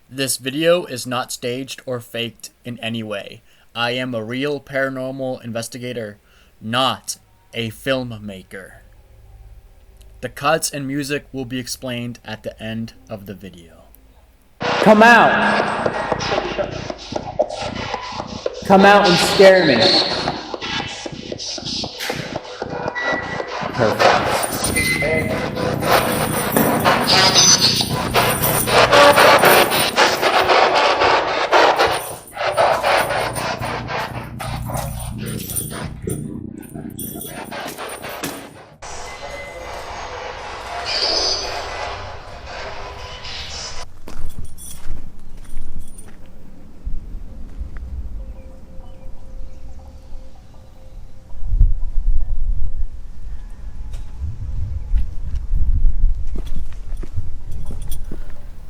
This video is not staged or faked in any way. I am a real paranormal investigator, not a filmmaker. The cuts and music will be explained at the end of the video. Come out! Come out and scare me. Perfect.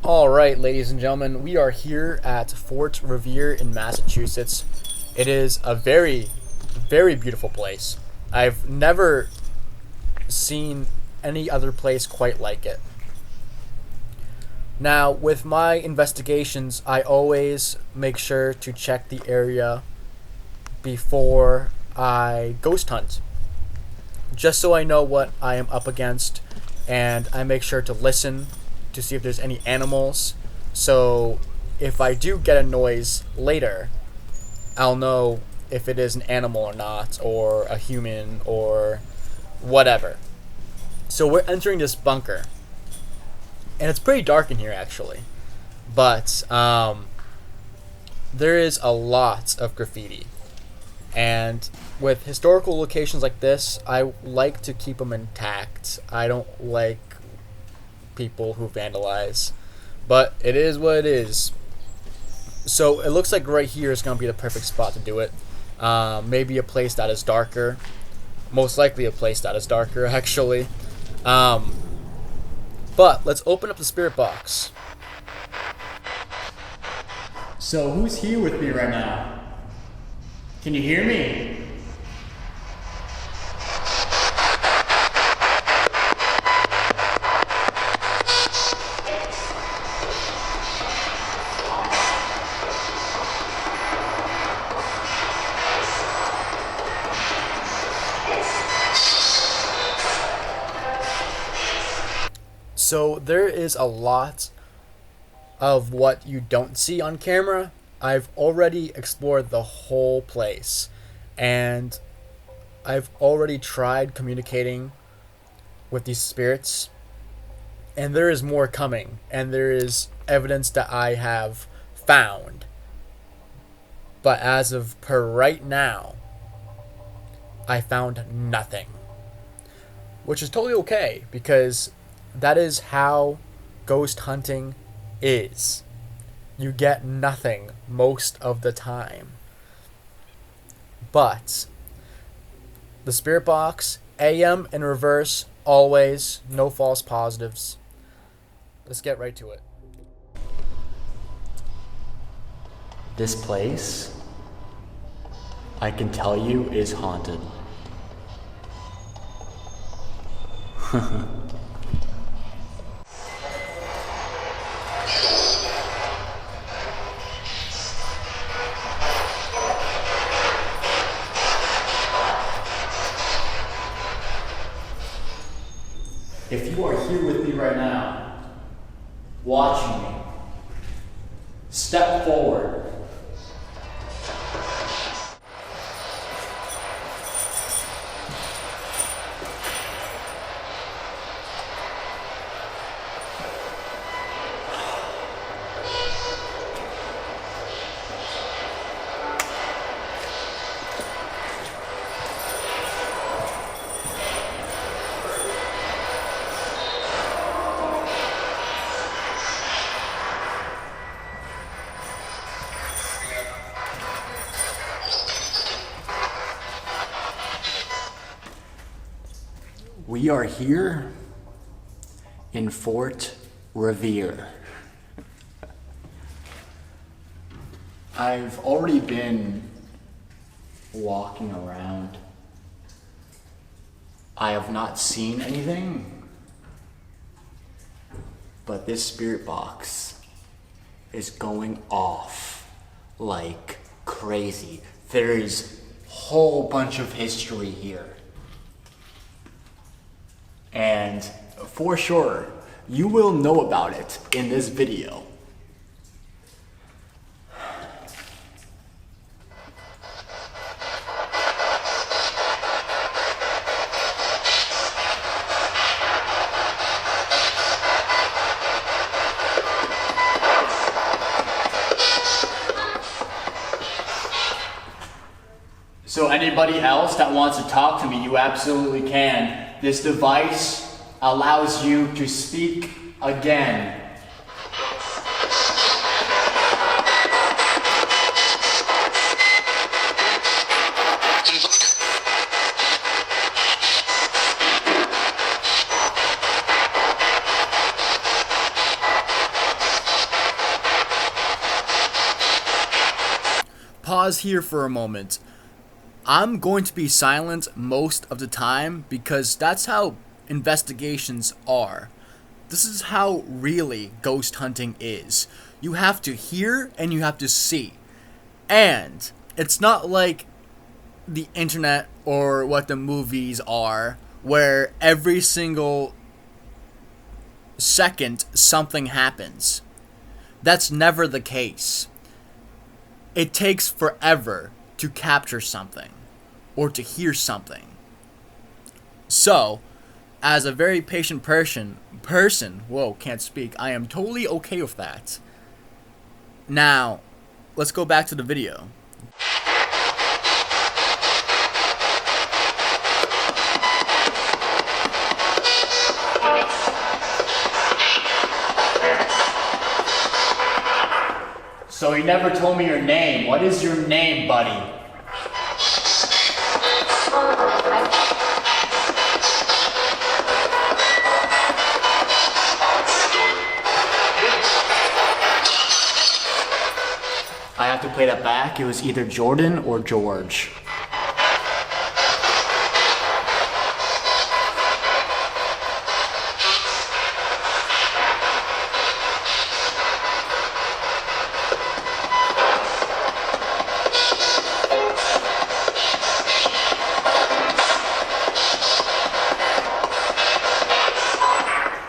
Alright, ladies and gentlemen, we are here at Fort Revere in Massachusetts. It is a very, very beautiful place. I've never seen any other place quite like it. Now, with my investigations, I always make sure to check the area before I ghost hunt, just so I know what I am up against, and I make sure to listen to see if there's any animals, so if I do get a noise later, I'll know if it is an animal or not, or a human, or whatever. So we're entering this bunker, and it's pretty dark in here actually, but there is a lot of graffiti, and with historical locations like this, I like to keep them intact. I don't like people who vandalize, but it is what it is. So it looks like right here is going to be the perfect spot to do it. Maybe a place that is darker, most likely a place that is darker actually. But let's open up the spirit box. So who's here with me right now? Can you hear me? So there is a lot of what you don't see on camera. I've already explored the whole place, and I've already tried communicating with these spirits, and there is more coming, and there is evidence that I have found. But as of per right now, I found nothing, which is totally okay, because that is how ghost hunting is. You get nothing most of the time. But the spirit box, AM in reverse, always, no false positives. Let's get right to it. This place, I can tell you, is haunted. If you are here with me right now, watching me, step forward. We are here in Fort Revere. I've already been walking around. I have not seen anything, but this spirit box is going off like crazy. There is a whole bunch of history here. And for sure, you will know about it in this video. So anybody else that wants to talk to me, you absolutely can. This device allows you to speak again. Pause here for a moment. I'm going to be silent most of the time because that's how investigations are. This is how really ghost hunting is. You have to hear and you have to see. And it's not like the internet or what the movies are, where every single second something happens. That's never the case. It takes forever to capture something or to hear something. So, as a very patient person, whoa, can't speak, I am totally okay with that. Now, let's go back to the video. So you never told me your name. What is your name, buddy? I have to play that back. It was either Jordan or George.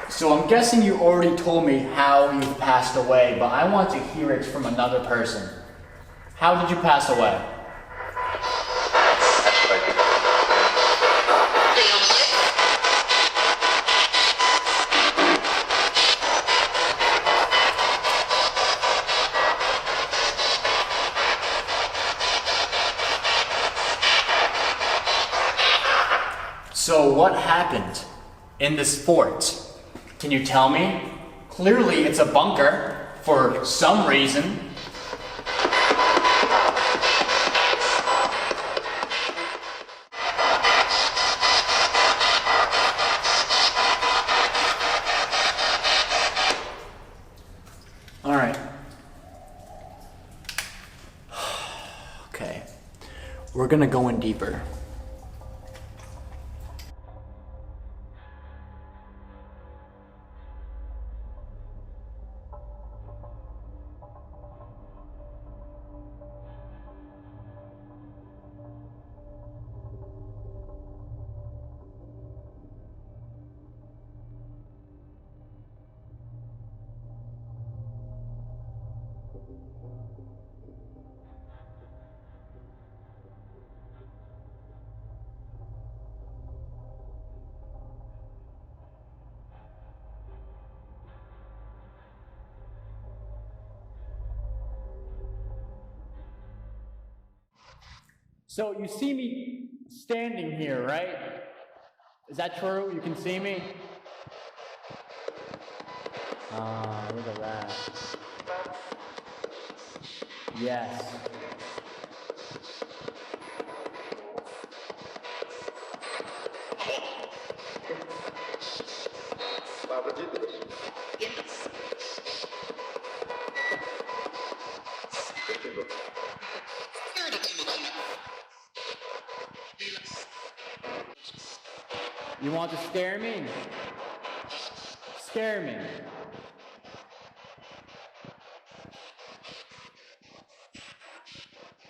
So I'm guessing you already told me how you passed away, but I want to hear it from another person. How did you pass away? So what happened in this fort? Can you tell me? Clearly it's a bunker for some reason. All right. Okay. We're gonna go in deeper. So you see me standing here, right? Is that true? You can see me? Ah, look at that. Yes. You want to scare me? Scare me.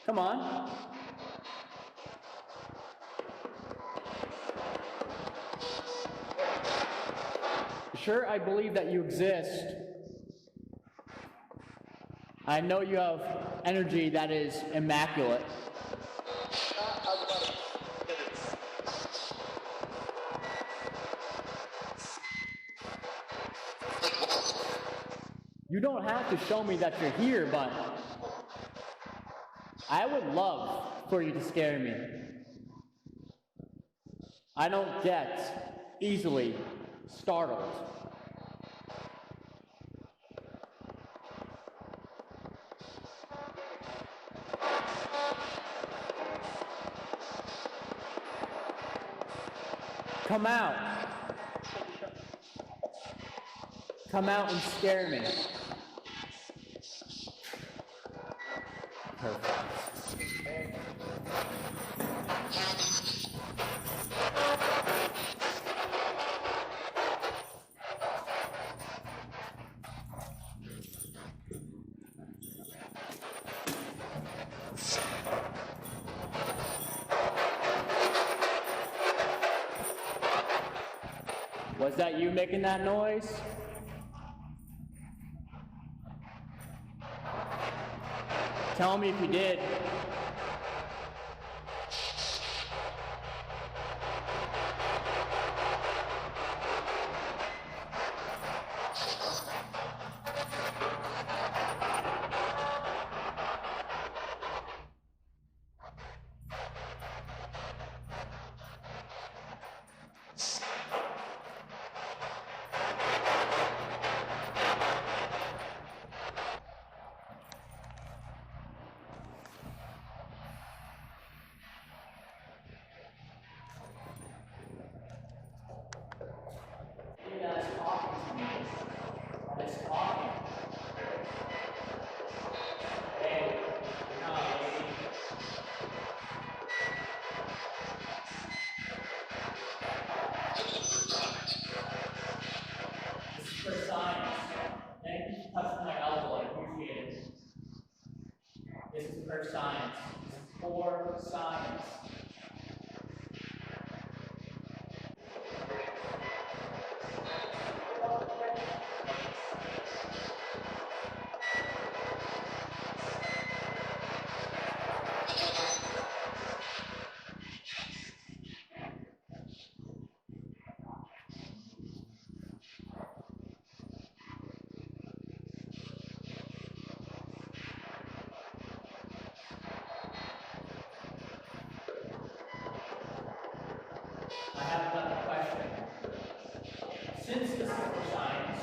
Come on. Sure, I believe that you exist. I know you have energy that is immaculate. You don't have to show me that you're here, but I would love for you to scare me. I don't get easily startled. Come out. Come out and scare me. Perfect. Was that you making that noise? Tell me if you did. For science. Thank you for touching my elbow. I appreciate it. This is for science. This is for science. I have another question. Since this is for science,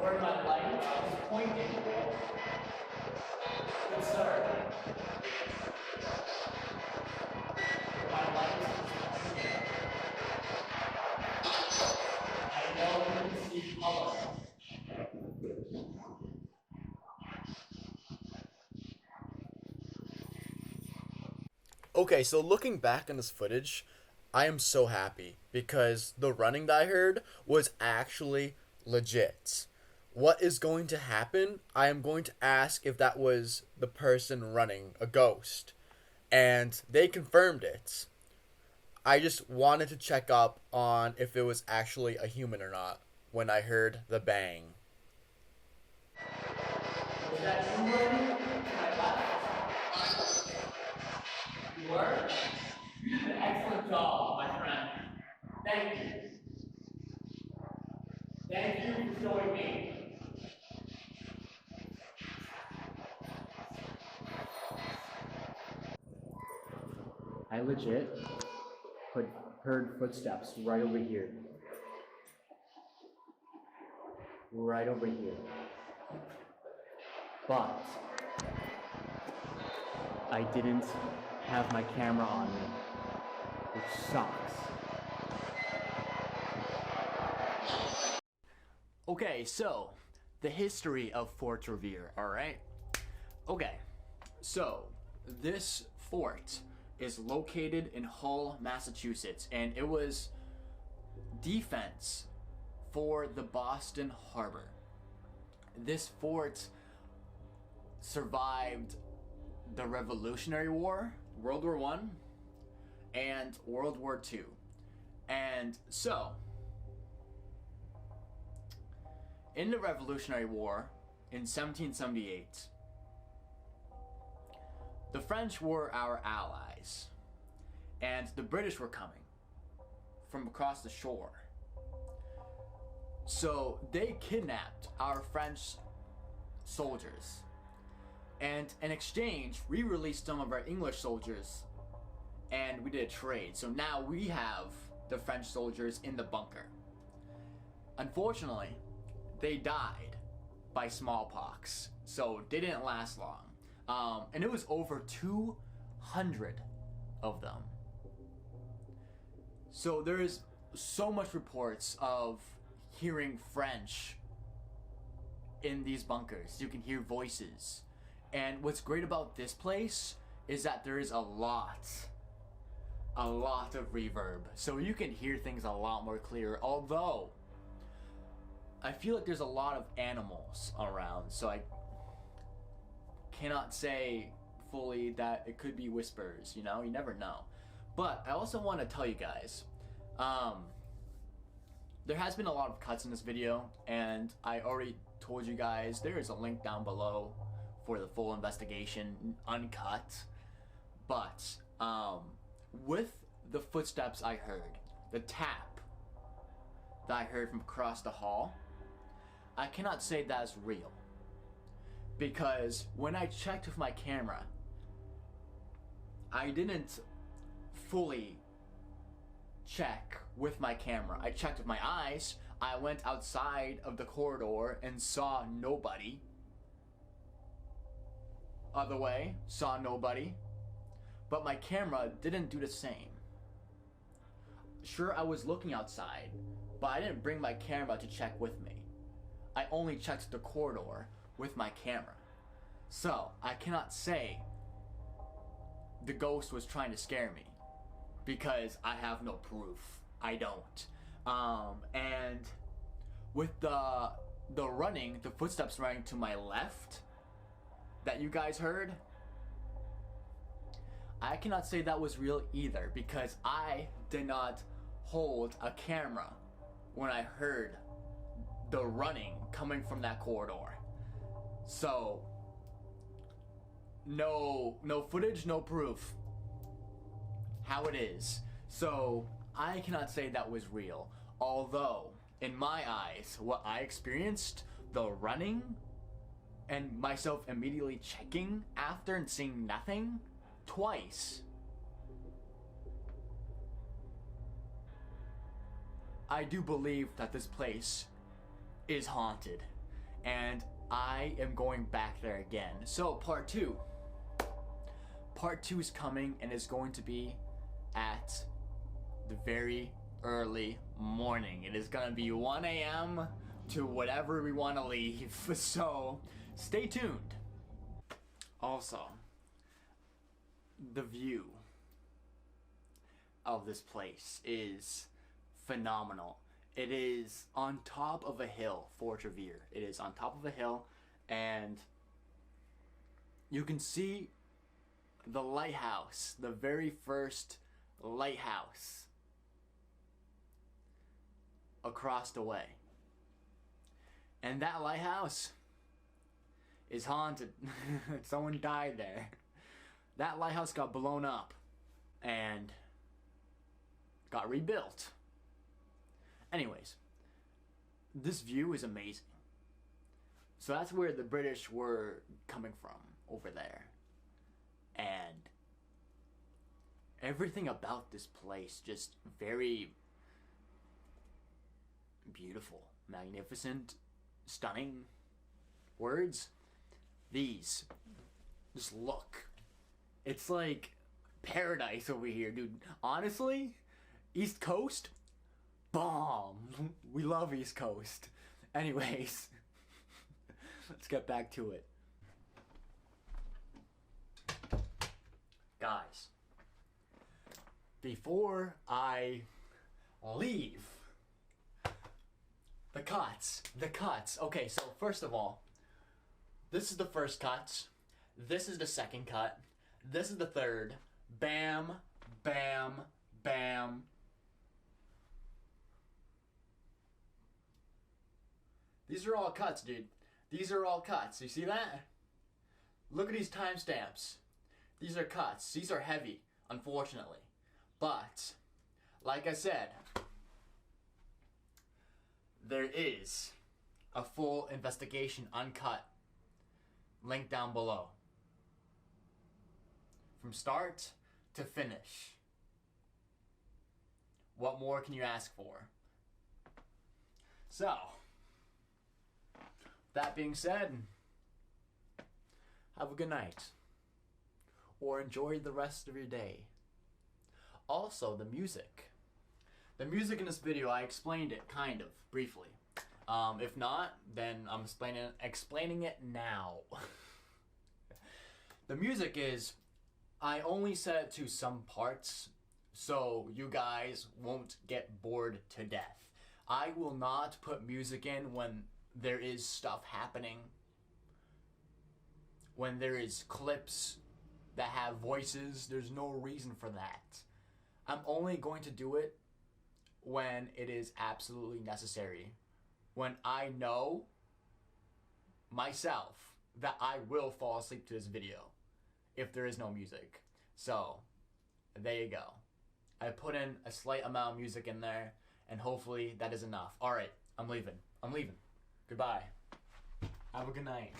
where my light is pointing, good sir, where my light is pointing, I know you can see color. Okay, so looking back on this footage, I am so happy because the running that I heard was actually legit. What is going to happen? I am going to ask if that was the person running a ghost. And they confirmed it. I just wanted to check up on if it was actually a human or not when I heard the bang. Was that you running to my left? You were? You did an excellent job, my friend. Thank you. Thank you for showing me. I legit heard footsteps right over here. Right over here. But I didn't have my camera on me, which sucks. Okay, so the history of Fort Revere, alright? Okay, so this fort is located in Hull, Massachusetts, and it was defense for the Boston Harbor. This fort survived the Revolutionary War, World War One, and World War Two. And so, in the Revolutionary War in 1778, the French were our allies, and the British were coming from across the shore. So they kidnapped our French soldiers, and in exchange, we released some of our English soldiers, and we did a trade. So now we have the French soldiers in the bunker. Unfortunately, they died by smallpox, so they didn't last long. And it was over 200 of them. So there's so much reports of hearing French in these bunkers. You can hear voices. And what's great about this place is that there is a lot of reverb. So you can hear things a lot more clear. Although, I feel like there's a lot of animals around. So I cannot say fully that it could be whispers, you know? You never know. But I also want to tell you guys, there has been a lot of cuts in this video, and I already told you guys there is a link down below for the full investigation, uncut. But with the footsteps I heard, the tap that I heard from across the hall, I cannot say that's real. Because when I checked with my camera, I didn't fully check with my camera. I checked with my eyes. I went outside of the corridor and saw nobody. Other way, saw nobody. But my camera didn't do the same. Sure, I was looking outside, but I didn't bring my camera to check with me. I only checked the corridor with my camera. So, I cannot say the ghost was trying to scare me, because I have no proof. I don't. And with the running, the footsteps running to my left that you guys heard, I cannot say that was real either, because I did not hold a camera when I heard the running coming from that corridor. So, no footage, no proof. How it is. So, I cannot say that was real. Although, in my eyes, what I experienced, the running, and myself immediately checking after and seeing nothing, twice, I do believe that this place is haunted, and I am going back there again. So part two is coming, and it's going to be at the very early morning. It is gonna be 1 a.m. to whatever we want to leave, so stay tuned. Also, the view of this place is phenomenal. It is on top of a hill, Fort Revere. It is on top of a hill, and you can see the lighthouse, the very first lighthouse across the way. And that lighthouse is haunted. Someone died there. That lighthouse got blown up and got rebuilt. Anyways, this view is amazing. So that's where the British were coming from, over there. And everything about this place just very beautiful, magnificent, stunning. Words? These. Just look. It's like paradise over here, dude. Honestly, East Coast, bomb. We love East Coast. Anyways, let's get back to it. Guys, before I leave, the cuts. Okay, so first of all, this is the first cut This is the second cut. This is the third. Bam, bam, bam. These are all cuts, dude. These are all cuts. You see that? Look at these timestamps. These are cuts. These are heavy, unfortunately. But, like I said, there is a full investigation uncut. Link down below. From start to finish. What more can you ask for? So, that being said, have a good night. Or enjoy the rest of your day. Also, the music. The music in this video, I explained it, kind of, briefly. If not, then I'm explaining it now. The music is, I only set it to some parts, so you guys won't get bored to death. I will not put music in when there is stuff happening. When there is clips that have voices, there's no reason for that. I'm only going to do it when it is absolutely necessary. When I know myself that I will fall asleep to this video if there is no music. So, there you go. I put in a slight amount of music in there, and hopefully that is enough. Alright, I'm leaving. Goodbye. Have a good night.